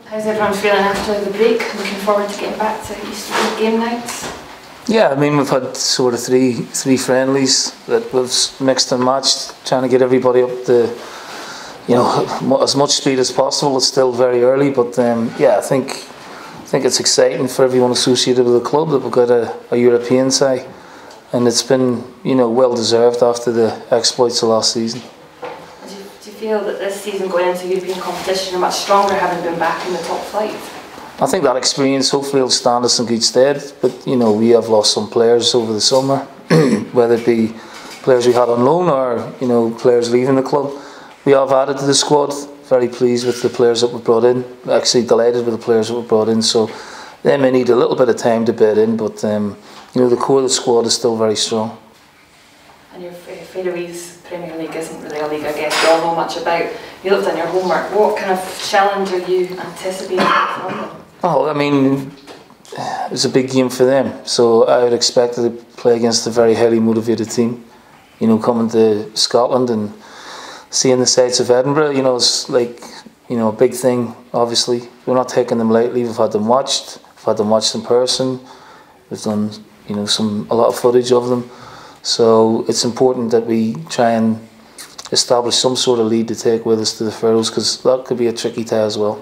How's everyone feeling after the break? Looking forward to getting back to Easter game nights? Yeah, I mean, we've had sort of three friendlies that we've mixed and matched, trying to get everybody up to, you know, as much speed as possible. It's still very early, but yeah, I think it's exciting for everyone associated with the club that we've got a European side, and it's been, you know, well deserved after the exploits of last season. Do you feel that this season going into European competition are much stronger, having been back in the top flight? I think that experience hopefully will stand us in good stead, but you know, we have lost some players over the summer, whether it be players we had on loan or, you know, players leaving the club. We have added to the squad. Very pleased with the players that we brought in. Actually delighted with the players that we brought in. So they may need a little bit of time to bed in, but you know, the core of the squad is still very strong. And your Faroese Premier League isn't really a league I guess you all know much about. You looked on your homework. What kind of challenge are you anticipating from them? Oh, I mean, it's a big game for them. So I would expect to play against a very highly motivated team. You know, coming to Scotland and seeing the sights of Edinburgh, you know, it's like, you know, a big thing. Obviously, we're not taking them lightly. We've had them watched. We've had them watched in person. We've done, you know, a lot of footage of them. So it's important that we try and establish some sort of lead to take with us to the Faroes, because that could be a tricky tie as well.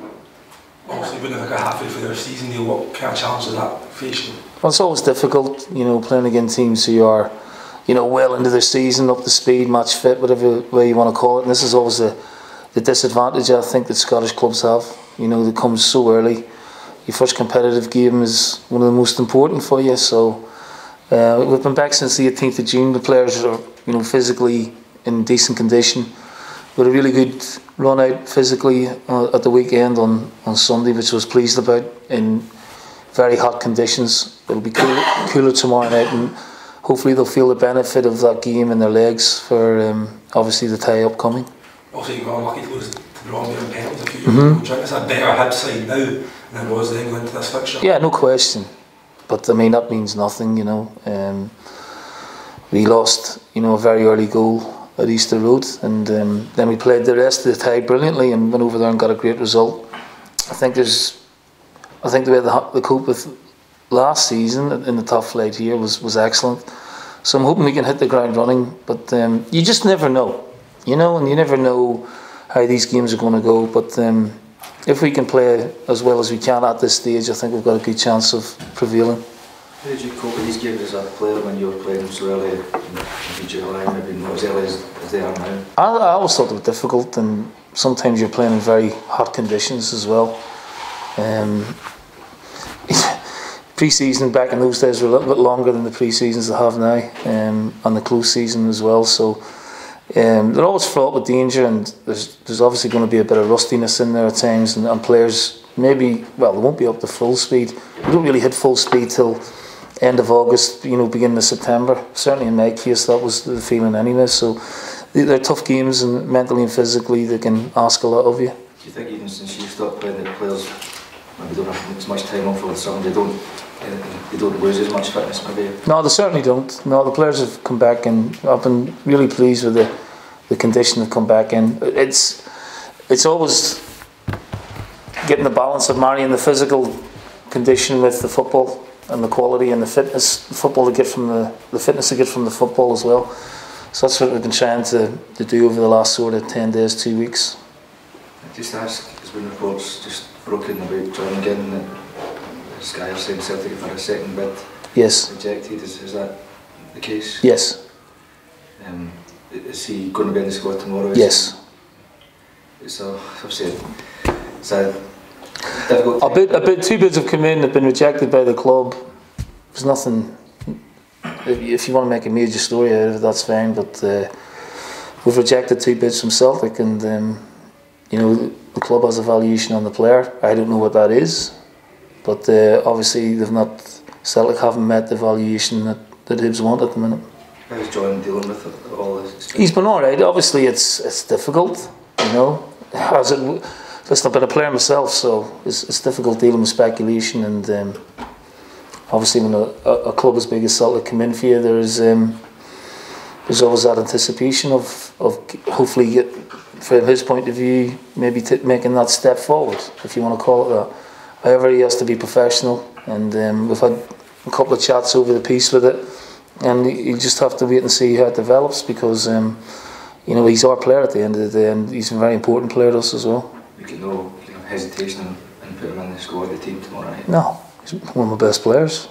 Obviously, when they got halfway through their season, what kind of challenge does that face you? Well, it's always difficult, you know, playing against teams who are, you know, well into their season, up to speed, match fit, whatever way you want to call it. And this is always the disadvantage I think that Scottish clubs have. You know, that comes so early. Your first competitive game is one of the most important for you. So we've been back since the 18th of June. The players are, you know, physically in decent condition. We had a really good run out physically at the weekend on Sunday, which I was pleased about, in very hot conditions. It'll be cooler tomorrow night, and hopefully they'll feel the benefit of that game in their legs for obviously the tie upcoming. Also, you got unlucky to lose to the wrong game penalties a few years ago. It's a better Hib side now than it was then going into this fixture. Yeah, no question. But I mean, that means nothing, you know. We lost, you know, a very early goal at Easter Road, and then we played the rest of the tie brilliantly and went over there and got a great result. I think the way they coped with last season in the top flight here was excellent. So I'm hoping we can hit the ground running, but you just never know, you know, and you never know how these games are going to go. But if we can play as well as we can at this stage, I think we've got a good chance of prevailing. How did you cope with these games as a player when you were playing them so early in July, maybe not as early as they are now? I always thought they were difficult, and sometimes you're playing in very hot conditions as well. Pre-season back in those days were a little bit longer than the pre-seasons they have now, and the close season as well. So they're always fraught with danger, and there's obviously going to be a bit of rustiness in there at times, and players maybe, well, they won't be up to full speed. We don't really hit full speed till end of August, you know, beginning of September. Certainly in my case, that was the feeling anyway. So they're tough games, and mentally and physically they can ask a lot of you. Do you think even since you stopped playing, the players maybe don't have as much time off over the summer, they don't lose as much fitness maybe? No, they certainly don't. No, the players have come back, and I've been really pleased with the condition they've come back in. It's always getting the balance of marrying the physical condition with the football, and the quality and the fitness, the fitness they get from the football as well. So that's what we've been trying to do over the last sort of 10 days, 2 weeks. Just to ask, there's been reports just broken about John again that Sky are saying Celtic for a second bid. Yes. Rejected. Is that the case? Yes. Is he going to be in the squad tomorrow? Yes. So obviously it's a difficult. Two bids have come in, have been rejected by the club. There's nothing. If you want to make a major story out of it, that's fine. But we've rejected 2 bids from Celtic, and you know, the club has a valuation on the player. I don't know what that is, but obviously Celtic haven't met the valuation that Hibs want at the minute. How's John dealing with all this? He's been all right. Obviously, it's difficult, you know. Listen, I've been a player myself, so it's difficult dealing with speculation, and obviously when a club as big as Celtic come in for you, there's always that anticipation of hopefully from his point of view, maybe making that step forward, if you want to call it that. However, he has to be professional, and we've had a couple of chats over the piece with it, and you just have to wait and see how it develops, because you know, he's our player at the end of the day, and he's a very important player to us as well. You get no hesitation in putting him in the squad of the team tomorrow night? No, he's one of my best players.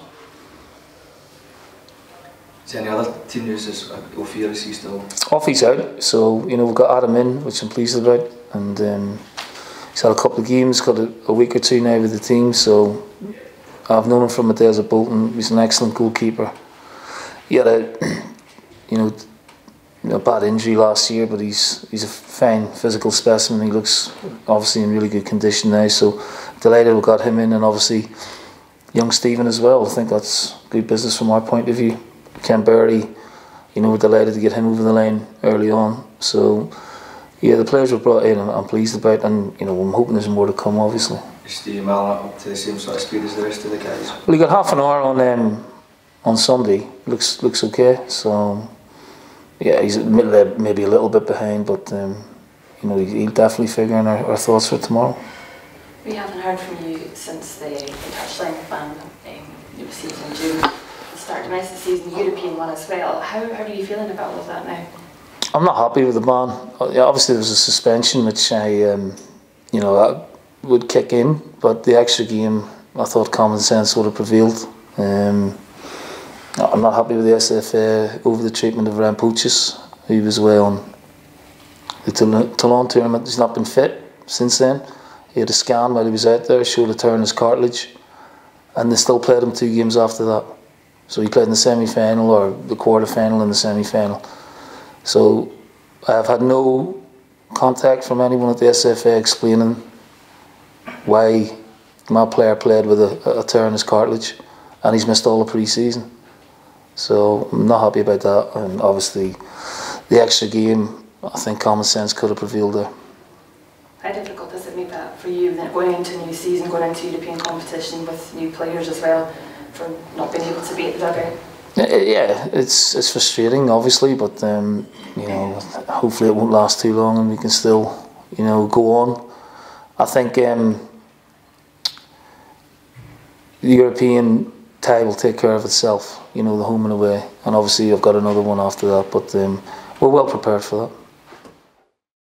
Is there any other team news? Is Ophir, is he still? Offie's out, so you know, we've got Adam in, which I'm pleased about, and he's had a couple of games, got a week or two now with the team, so I've known him from my days at Bolton. He's an excellent goalkeeper. He had a bad injury last year, but he's a fine physical specimen. He looks obviously in really good condition now, so delighted we got him in, and obviously young Stephen as well. I think that's good business from our point of view. Ken Berry, you know, we're delighted to get him over the line early on. So yeah, the players were brought in, and I'm pleased about, and you know, I'm hoping there's more to come, obviously. Is Steve Mellon up to the same sort of speed as the rest of the guys? Well, he got half an hour on Sunday. Looks okay. So yeah, he's maybe a little bit behind, but you know, he'll definitely figure in our thoughts for tomorrow. We haven't heard from you since the touchline ban you received in June. Start the rest of the season, European one as well. How are you feeling about all of that now? I'm not happy with the ban. Obviously there was a suspension which I would kick in, but the extra game, I thought common sense would have prevailed. I'm not happy with the SFA over the treatment of Rampuchis, who was away on the Toulon tournament. He's not been fit since then. He had a scan while he was out there, showed a tear in his cartilage, and they still played him 2 games after that. So he played in the semi-final, or the quarter-final and the semi-final. So I've had no contact from anyone at the SFA explaining why my player played with a tear in his cartilage, and he's missed all the pre-season. So I'm not happy about that, and obviously the extra game, I think common sense could have prevailed there. How difficult does it make that for you, then going into a new season, going into European competition with new players as well, for not being able to be at the dugout? Yeah, it's frustrating, obviously, but you know, hopefully it won't last too long, and we can still, you know, go on. I think the European tie will take care of itself, you know, the home and away, and obviously I've got another one after that, but we're well prepared for that.